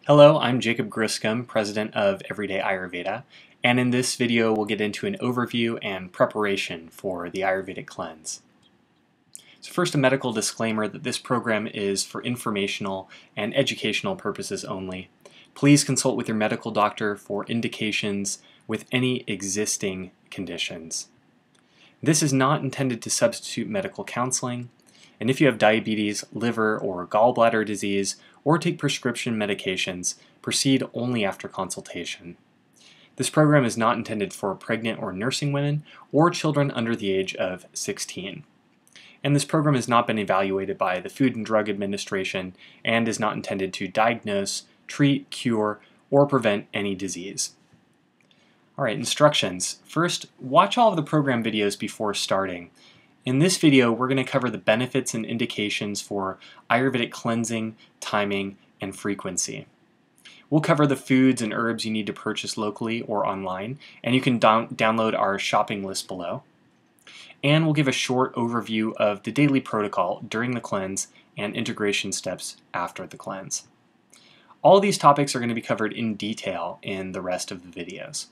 Hello, I'm Jacob Griscom, President of Everyday Ayurveda, and in this video we'll get into an overview and preparation for the Ayurvedic Cleanse. So first, a medical disclaimer that this program is for informational and educational purposes only. Please consult with your medical doctor for indications with any existing conditions. This is not intended to substitute medical counseling, and if you have diabetes, liver or gallbladder disease, or take prescription medications, proceed only after consultation. This program is not intended for pregnant or nursing women or children under the age of 16. And this program has not been evaluated by the Food and Drug Administration and is not intended to diagnose, treat, cure, or prevent any disease. Alright, instructions. First, watch all of the program videos before starting. In this video, we're going to cover the benefits and indications for Ayurvedic cleansing, timing, and frequency. We'll cover the foods and herbs you need to purchase locally or online, and you can download our shopping list below. And we'll give a short overview of the daily protocol during the cleanse and integration steps after the cleanse. All of these topics are going to be covered in detail in the rest of the videos.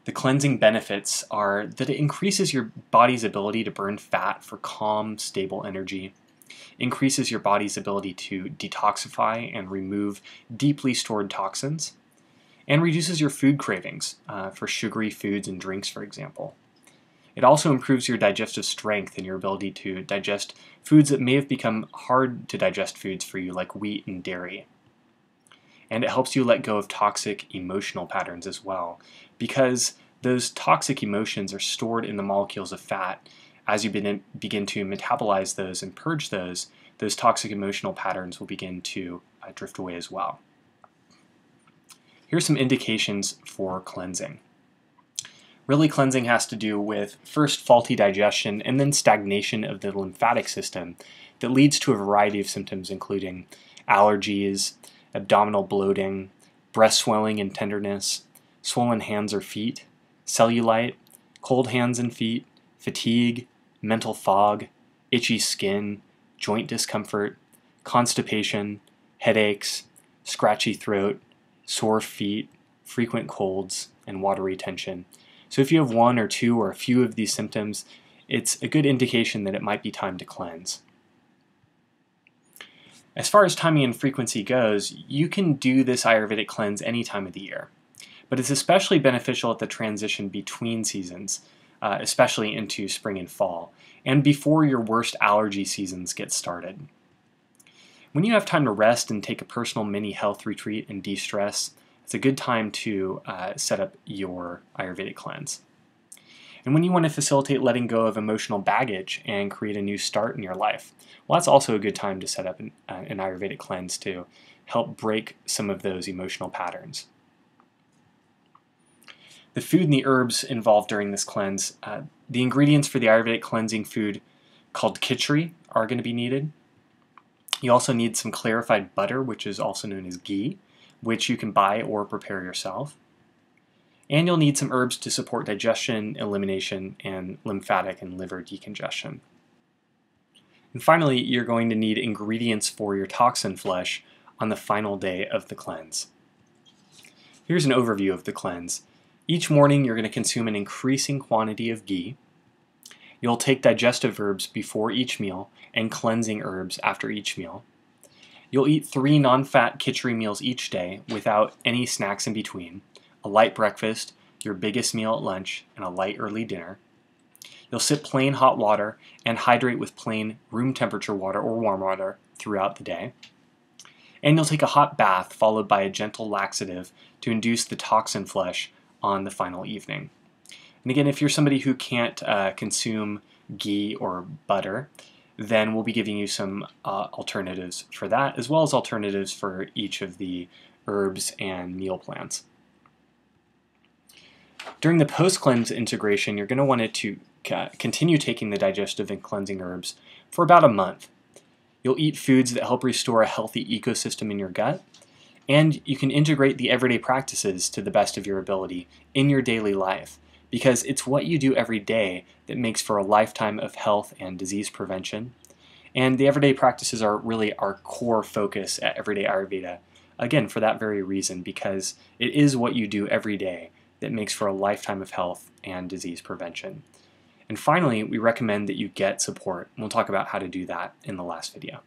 The cleansing benefits are that it increases your body's ability to burn fat for calm, stable energy, increases your body's ability to detoxify and remove deeply stored toxins, and reduces your food cravings for sugary foods and drinks, for example. It also improves your digestive strength and your ability to digest foods that may have become hard to digest foods for you, like wheat and dairy. And it helps you let go of toxic emotional patterns as well, because those toxic emotions are stored in the molecules of fat. As you begin to metabolize those and purge those toxic emotional patterns will begin to drift away as well. Here's some indications for cleansing. Really, cleansing has to do with first faulty digestion and then stagnation of the lymphatic system that leads to a variety of symptoms, including allergies, abdominal bloating, breast swelling and tenderness, swollen hands or feet, cellulite, cold hands and feet, fatigue, mental fog, itchy skin, joint discomfort, constipation, headaches, scratchy throat, sore feet, frequent colds, and water retention. So if you have one or two or a few of these symptoms, it's a good indication that it might be time to cleanse. As far as timing and frequency goes, you can do this Ayurvedic cleanse any time of the year, but it's especially beneficial at the transition between seasons, especially into spring and fall, and before your worst allergy seasons get started. When you have time to rest and take a personal mini health retreat and de-stress, it's a good time to set up your Ayurvedic cleanse. And when you want to facilitate letting go of emotional baggage and create a new start in your life, well, that's also a good time to set up an Ayurvedic cleanse to help break some of those emotional patterns. The food and the herbs involved during this cleanse, the ingredients for the Ayurvedic cleansing food called khichdi are going to be needed. You also need some clarified butter, which is also known as ghee, which you can buy or prepare yourself. And you'll need some herbs to support digestion, elimination, and lymphatic and liver decongestion. And finally, you're going to need ingredients for your toxin flush on the final day of the cleanse. Here's an overview of the cleanse. Each morning, you're going to consume an increasing quantity of ghee. You'll take digestive herbs before each meal and cleansing herbs after each meal. You'll eat 3 non-fat khichdi meals each day without any snacks in between. A light breakfast, your biggest meal at lunch, and a light early dinner. You'll sip plain hot water and hydrate with plain room temperature water or warm water throughout the day. And you'll take a hot bath followed by a gentle laxative to induce the toxin flush on the final evening. And again, if you're somebody who can't consume ghee or butter, then we'll be giving you some alternatives for that, as well as alternatives for each of the herbs and meal plans. During the post-cleanse integration, you're going to want to continue taking the digestive and cleansing herbs for about a month. You'll eat foods that help restore a healthy ecosystem in your gut, and you can integrate the everyday practices to the best of your ability in your daily life, because it's what you do every day that makes for a lifetime of health and disease prevention. And the everyday practices are really our core focus at Everyday Ayurveda. again, for that very reason, because it is what you do every day that makes for a lifetime of health and disease prevention. And finally, we recommend that you get support. We'll talk about how to do that in the last video.